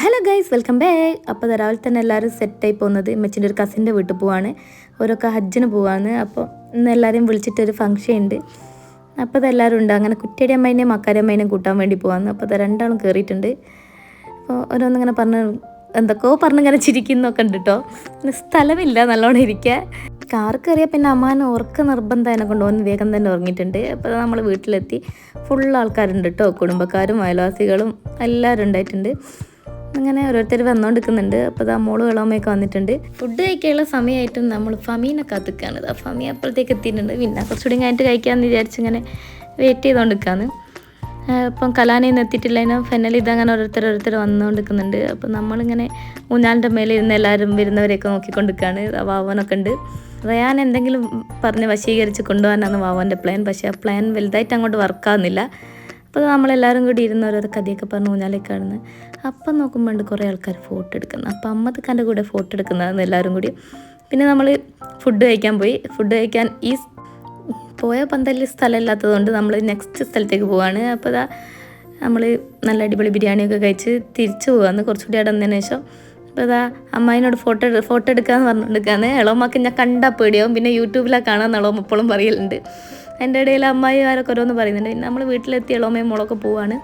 Hello guys, welcome back. അപ്പോൾ രാവിലെ തന്നെ എല്ലാവരും സെറ്റായി പോകുന്നത് മെച്ചിൻ്റെ ഒരു കസിൻ്റെ വീട്ടിൽ പോവാണ്. ഓരോക്കെ ഹജ്ജിന് പോവാണ്. അപ്പോൾ ഇന്ന് എല്ലാവരെയും വിളിച്ചിട്ടൊരു ഫംഗ്ഷൻ ഉണ്ട്. അപ്പോൾ അതെല്ലാവരും ഉണ്ട്. അങ്ങനെ കുട്ടിയുടെ അമ്മേനെയും മക്കാരി അമ്മേനെയും കൂട്ടാൻ വേണ്ടി പോവാന്ന്. അപ്പോൾ അത് രണ്ടാളും കയറിയിട്ടുണ്ട്. അപ്പോൾ ഓരോന്നിങ്ങനെ എന്തൊക്കെയോ പറഞ്ഞിങ്ങനെ ചിരിക്കുന്നൊക്കെ ഉണ്ട് കേട്ടോ. സ്ഥലമില്ല നല്ലോണം ഇരിക്കാൻ. കാർ കയറിയാൽ പിന്നെ അമ്മാനെ ഉറക്ക നിർബന്ധം അതിനെ കൊണ്ട് ഓന് വേഗം തന്നെ ഉറങ്ങിയിട്ടുണ്ട്. അപ്പോൾ നമ്മൾ വീട്ടിലെത്തി. ഫുൾ ആൾക്കാരുണ്ട് കേട്ടോ, കുടുംബക്കാരും അയൽവാസികളും എല്ലാവരും ഉണ്ടായിട്ടുണ്ട്. അങ്ങനെ ഓരോരുത്തർ വന്നുകൊണ്ടിരിക്കുന്നുണ്ട്. അപ്പോൾ അത് മോള് ഇളമയൊക്കെ വന്നിട്ടുണ്ട്. ഫുഡ് കഴിക്കാനുള്ള സമയമായിട്ടും നമ്മൾ ഫമീനെ കാത്തിക്കാണ്. ആ ഫമി അപ്പോഴത്തേക്ക് എത്തിയിട്ടുണ്ട്. പിന്നെ കുറച്ചുകൂടി കഴിഞ്ഞിട്ട് കഴിക്കാമെന്ന് വിചാരിച്ചിങ്ങനെ വെയിറ്റ് ചെയ്തുകൊണ്ടിരിക്കുകയാണ്. ഇപ്പം കലാനയൊന്നും എത്തിയിട്ടില്ല. അതിന് ഫെനൽ ഇതങ്ങനെ ഓരോരുത്തർ വന്നുകൊണ്ടിരിക്കുന്നുണ്ട്. അപ്പോൾ നമ്മളിങ്ങനെ ഊഞ്ഞാലിൻ്റെ മേലെ ഇരുന്ന് എല്ലാവരും വരുന്നവരെയൊക്കെ നോക്കിക്കൊണ്ടിരിക്കുകയാണ്. വാവനൊക്കെ ഉണ്ട്. റയാൻ എന്തെങ്കിലും പറഞ്ഞ് വശീകരിച്ച് കൊണ്ടുപോകാനാണ് വാവൻ്റെ പ്ലാൻ. പക്ഷേ ആ പ്ലാൻ വലുതായിട്ട് അങ്ങോട്ട് വർക്കാവുന്നില്ല. അപ്പോൾ നമ്മളെല്ലാവരും കൂടി ഇരുന്ന് ഓരോ കഥയൊക്കെ പറഞ്ഞ് ഊഞ്ഞാലേക്ക് കാണുന്നത്. അപ്പം നോക്കുമ്പോൾ കുറേ ആൾക്കാർ ഫോട്ടോ എടുക്കുന്നത്. അപ്പോൾ അമ്മത്തക്കാൻ്റെ കൂടെ ഫോട്ടോ എടുക്കുന്നതാണ് എല്ലാവരും കൂടി. പിന്നെ നമ്മൾ ഫുഡ് കഴിക്കാൻ പോയി. ഫുഡ് കഴിക്കാൻ ഈ പോയ പന്തലിൽ സ്ഥലമില്ലാത്തതുകൊണ്ട് നമ്മൾ നെക്സ്റ്റ് സ്ഥലത്തേക്ക് പോവാണ്. അപ്പോൾ നമ്മൾ നല്ല അടിപൊളി ബിരിയാണിയൊക്കെ കഴിച്ച് തിരിച്ചു പോകാമെന്ന് കുറച്ചുകൂടി അവിടെ വന്നതിന് ശേഷം. അപ്പോൾ അമ്മായിനോട് ഫോട്ടോ എടുക്കാമെന്ന് പറഞ്ഞുകൊണ്ടിരിക്കുകയാണ്. ഇളവമ്മക്ക് ഞാൻ കണ്ടാൽ പേടിയാവും. പിന്നെ യൂട്യൂബിലാണ് കാണാമെന്ന് ഇളവമ്മ എപ്പോഴും പറയലുണ്ട്. എൻ്റെ ഇടയിൽ അമ്മായി ആരൊക്കെ ഓരോന്ന് പറയുന്നുണ്ട്. പിന്നെ നമ്മൾ വീട്ടിലെത്തി ഇളവമ്മയും മോളൊക്കെ പോവാണ്.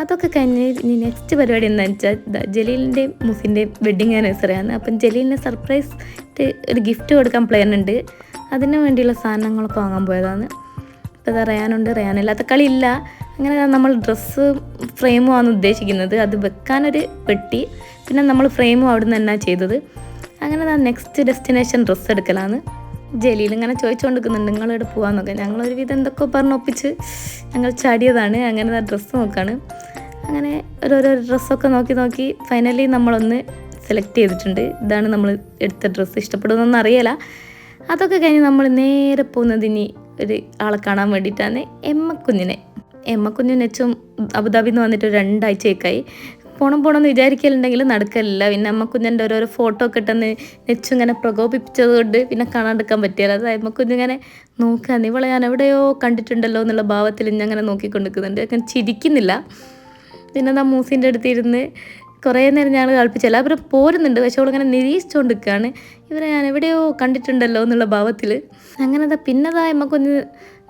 അതൊക്കെ കഴിഞ്ഞ് ഇനി നെക്സ്റ്റ് പരിപാടി എന്താണെന്ന് വെച്ചാൽ ജലീലിൻ്റെയും മുസിൻ്റെയും വെഡ്ഡിങ് ആനിവേഴ്സറിയാണ്. അപ്പം ജലീലിന് സർപ്രൈസ് ഒരു ഗിഫ്റ്റ് കൊടുക്കാൻ പ്ലാൻ ഉണ്ട്. അതിന് വേണ്ടിയുള്ള സാധനങ്ങളൊക്കെ വാങ്ങാൻ പോയതാണ്. ഇപ്പോൾ ഇത് റയാനില്ലാത്ത കളിയില്ല. അങ്ങനെ നമ്മൾ ഡ്രസ്സ് ഫ്രെയിമുമാണ് ഉദ്ദേശിക്കുന്നത്. അത് വെക്കാനൊരു പെട്ടി, പിന്നെ നമ്മൾ ഫ്രെയിമും അവിടെ നിന്ന് തന്നെ ചെയ്തത്. അങ്ങനെ നെക്സ്റ്റ് ഡെസ്റ്റിനേഷൻ ഡ്രസ്സ് എടുക്കലാണ്. ജലീൽ ഇങ്ങനെ ചോദിച്ചുകൊണ്ടിരിക്കുന്നുണ്ട് നിങ്ങളിവിടെ പോകാമെന്നൊക്കെ. ഞങ്ങളൊരുവിധം എന്തൊക്കെ പറഞ്ഞൊപ്പിച്ച് ഞങ്ങൾ ചാടിയതാണ്. അങ്ങനെ ഡ്രസ്സ് നോക്കാണ്. അങ്ങനെ ഓരോരോ ഡ്രസ്സൊക്കെ നോക്കി ഫൈനലി നമ്മളൊന്ന് സെലക്ട് ചെയ്തിട്ടുണ്ട്. ഇതാണ് നമ്മൾ എടുത്ത ഡ്രസ്സ്. ഇഷ്ടപ്പെടുന്നൊന്നും അറിയില്ല. അതൊക്കെ കഴിഞ്ഞ് നമ്മൾ നേരെ പോകുന്നത് ഇനി ഒരു ആളെ കാണാൻ വേണ്ടിയിട്ടാണ്. എമ്മക്കുഞ്ഞിനെ നെച്ചും അബുദാബിയിൽ നിന്ന് വന്നിട്ട് 2 ആഴ്ചയൊക്കെയായി. പോണമെന്ന് വിചാരിക്കലുണ്ടെങ്കിൽ നടക്കലില്ല. പിന്നെ അമ്മക്കുഞ്ഞൻ്റെ ഓരോരോ ഫോട്ടോ ഒക്കെ ഇട്ടെന്ന് നെച്ചും ഇങ്ങനെ പ്രകോപിപ്പിച്ചത് കൊണ്ട് പിന്നെ കാണാണ്ടിരിക്കാൻ പറ്റിയാൽ അത് അമ്മക്കുഞ്ഞിങ്ങനെ നോക്കുകയാണ്. ഇവളെ ഞാൻ എവിടെയോ കണ്ടിട്ടുണ്ടല്ലോ എന്നുള്ള ഭാവത്തിൽ ഇങ്ങനെ നോക്കിക്കൊണ്ടിരിക്കുന്നുണ്ട്. ഞാൻ ചിരിക്കുന്നില്ല. പിന്നെ മൂസിൻ്റെ അടുത്ത് ഇരുന്ന് കുറേ നേരം ഞങ്ങൾ കളിപ്പിച്ചല്ല. അവർ പോരുന്നുണ്ട്, പക്ഷെ അവളിങ്ങനെ നിരീക്ഷിച്ചുകൊണ്ടിരിക്കുകയാണ്. ഇവരെ ഞാൻ എവിടെയോ കണ്ടിട്ടുണ്ടല്ലോ എന്നുള്ള ഭാവത്തിൽ. അങ്ങനെ പിന്നെ അമ്മക്കൊന്ന്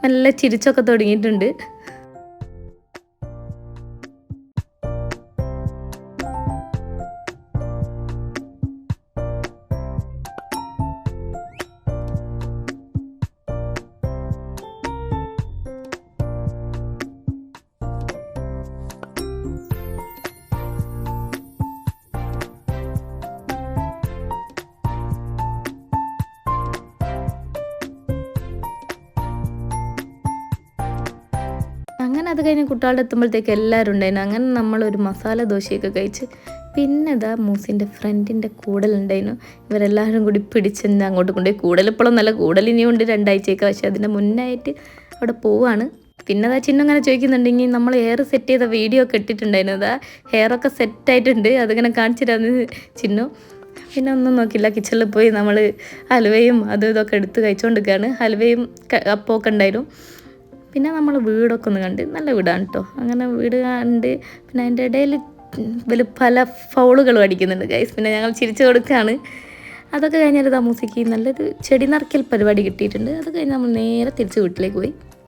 നല്ല ചിരിച്ചൊക്കെ തുടങ്ങിയിട്ടുണ്ട്. അങ്ങനെ അത് കഴിഞ്ഞ് കുട്ടികളുടെ എത്തുമ്പോഴത്തേക്ക് എല്ലാവരും ഉണ്ടായിരുന്നു. അങ്ങനെ നമ്മളൊരു മസാല ദോശയൊക്കെ കഴിച്ച് പിന്നെ മൂസിൻ്റെ ഫ്രണ്ടിൻ്റെ കൂടലുണ്ടായിരുന്നു. ഇവരെല്ലാവരും കൂടി പിടിച്ചെന്ന് അങ്ങോട്ട് കൊണ്ടുപോയി. കൂടലിപ്പോഴും നല്ല കൂടലിനിയും ഉണ്ട് 2 ആഴ്ചയൊക്കെ. പക്ഷേ അതിൻ്റെ മുന്നായിട്ട് അവിടെ പോവാണ്. പിന്നെ ചിന്നു അങ്ങനെ ചോദിക്കുന്നുണ്ടെങ്കിൽ നമ്മൾ ഹെയർ സെറ്റ് ചെയ്ത വീഡിയോ ഒക്കെ ഇട്ടിട്ടുണ്ടായിരുന്നു. ഹെയറൊക്കെ സെറ്റായിട്ടുണ്ട്, അതിങ്ങനെ കാണിച്ചിട്ടാണ് ചിന്നു. പിന്നെ ഒന്നും നോക്കില്ല, കിച്ചണിൽ പോയി നമ്മൾ ഹൽവയും അതും ഇതൊക്കെ എടുത്ത് കഴിച്ചുകൊണ്ടിരിക്കുകയാണ്. ഹൽവയും അപ്പമൊക്കെ ഉണ്ടായിരുന്നു. പിന്നെ നമ്മൾ വീടൊക്കെ ഒന്ന് കണ്ട്, നല്ല വീടാണ് കേട്ടോ. അങ്ങനെ വീട് കണ്ട് പിന്നെ അതിൻ്റെ ഇടയിൽ പല ഫൗളുകളും അടിക്കുന്നുണ്ട് ഗൈസ്. പിന്നെ ഞങ്ങൾ ചിരിച്ചു കൊടുക്കുകയാണ്. അതൊക്കെ കഴിഞ്ഞിട്ട് മൂസിക്ക് നല്ലൊരു ചെടി നിറയ്ക്കൽ പരിപാടി കിട്ടിയിട്ടുണ്ട്. അത് കഴിഞ്ഞ് നമ്മൾ നേരെ തിരിച്ച് വീട്ടിലേക്ക് പോയി.